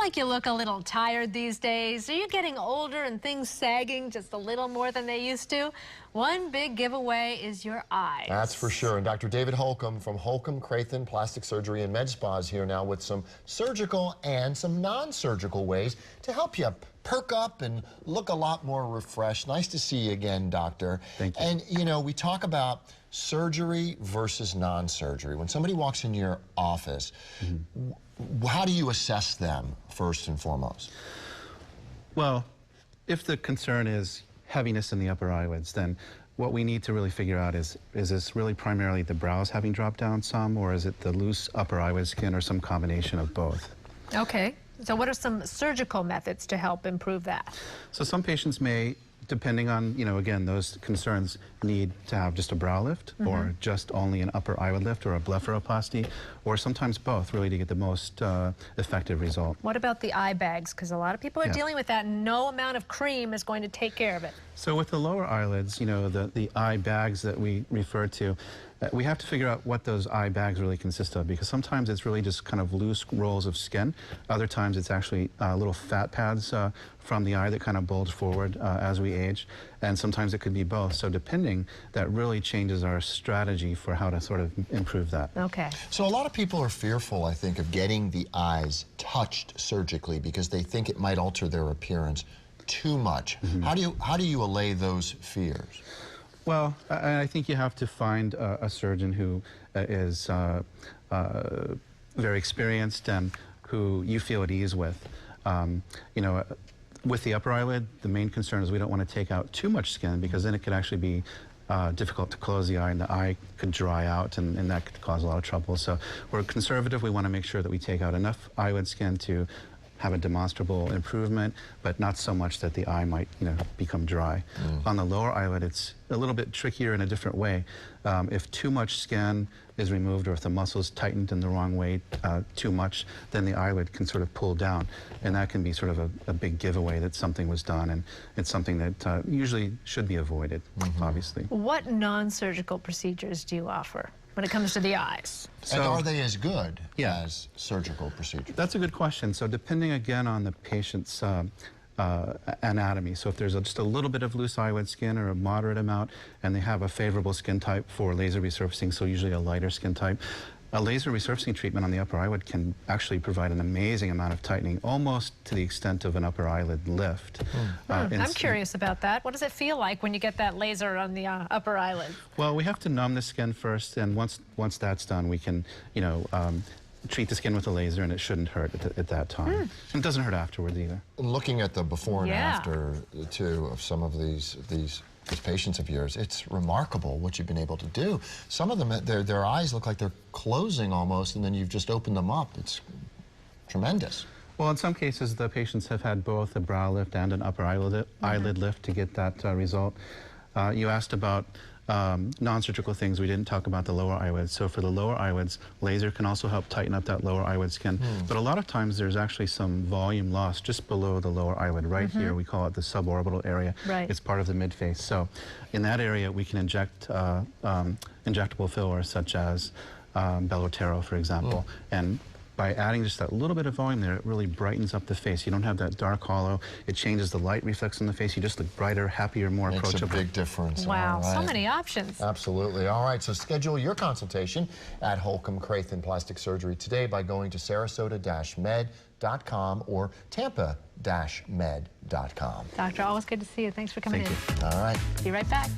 like you look a little tired these days? Are you getting older and things sagging just a little more than they used to? One big giveaway is your eyes. That's for sure. And Dr. David Holcomb from Holcomb Crathen Plastic Surgery and Med Spa is here now with some surgical and some non-surgical ways to help you perk up and look a lot more refreshed. Nice to see you again, doctor. Thank you. And, you know, we talk about surgery versus non-surgery. When somebody walks into your office, how do you assess them first and foremost? Well, if the concern is heaviness in the upper eyelids, then what we need to really figure out is this really primarily the brows having dropped down some, or is it the loose upper eyelid skin, or some combination of both? Okay. So what are some surgical methods to help improve that? So some patients may, depending on, again, those concerns, need to have just a brow lift or just only an upper eyelid lift or a blepharoplasty, or sometimes both, really, to get the most effective result. What about the eye bags? Because a lot of people are dealing with that, and no amount of cream is going to take care of it. So with the lower eyelids, the eye bags that we refer to, we have to figure out what those eye bags really consist of, because sometimes it's really just kind of loose rolls of skin. Other times it's actually little fat pads from the eye that kind of bulge forward as we age, and sometimes it could be both. So depending, that really changes our strategy for how to sort of improve that. Okay. So a lot of people are fearful, I think, of getting the eyes touched surgically because they think it might alter their appearance too much. How do you allay those fears? Well, I think you have to find a surgeon who is very experienced and who you feel at ease with. With the upper eyelid, the main concern is we don't want to take out too much skin, because then it could actually be difficult to close the eye, and the eye could dry out, and that could cause a lot of trouble. So we're conservative. We want to make sure that we take out enough eyelid skin to have a demonstrable improvement, but not so much that the eye might, become dry. On the lower eyelid, it's a little bit trickier in a different way. If too much skin is removed, or if the muscle's tightened in the wrong way too much, then the eyelid can sort of pull down, and that can be sort of a big giveaway that something was done, and it's something that usually should be avoided, obviously. What non-surgical procedures do you offer when it comes to the eyes? And are they as good as surgical procedures? That's a good question. So depending again on the patient's anatomy, so if there's just a little bit of loose eyelid skin or a moderate amount, and they have a favorable skin type for laser resurfacing, so usually a lighter skin type, a laser resurfacing treatment on the upper eyelid can actually provide an amazing amount of tightening, almost to the extent of an upper eyelid lift. I'm curious about that. What does it feel like when you get that laser on the upper eyelid? Well, we have to numb the skin first, and once that's done, we can, treat the skin with a laser, and it shouldn't hurt at that time. And it doesn't hurt afterwards either. Looking at the before and after, too, of some of these patients of yours, it's remarkable what you've been able to do. Some of them, their eyes look like they're closing almost, and then you've just opened them up. It's tremendous. Well, in some cases, the patients have had both a brow lift and an upper eyelid lift to get that result. You asked about non-surgical things. We didn't talk about the lower eyelids. So for the lower eyelids, laser can also help tighten up that lower eyelid skin. But a lot of times there's actually some volume loss just below the lower eyelid. Right here, we call it the suborbital area. It's part of the midface. So in that area, we can inject injectable fillers such as Belotero, for example. And by adding just that little bit of volume there, it really brightens up the face. You don't have that dark hollow. It changes the light reflex on the face. You just look brighter, happier, more approachable. Makes a big difference. Wow, so many options. Absolutely. All right, so schedule your consultation at Holcomb Crathen Plastic Surgery today by going to sarasota-med.com or tampa-med.com. Doctor, always good to see you. Thanks for coming in. All right. Be right back.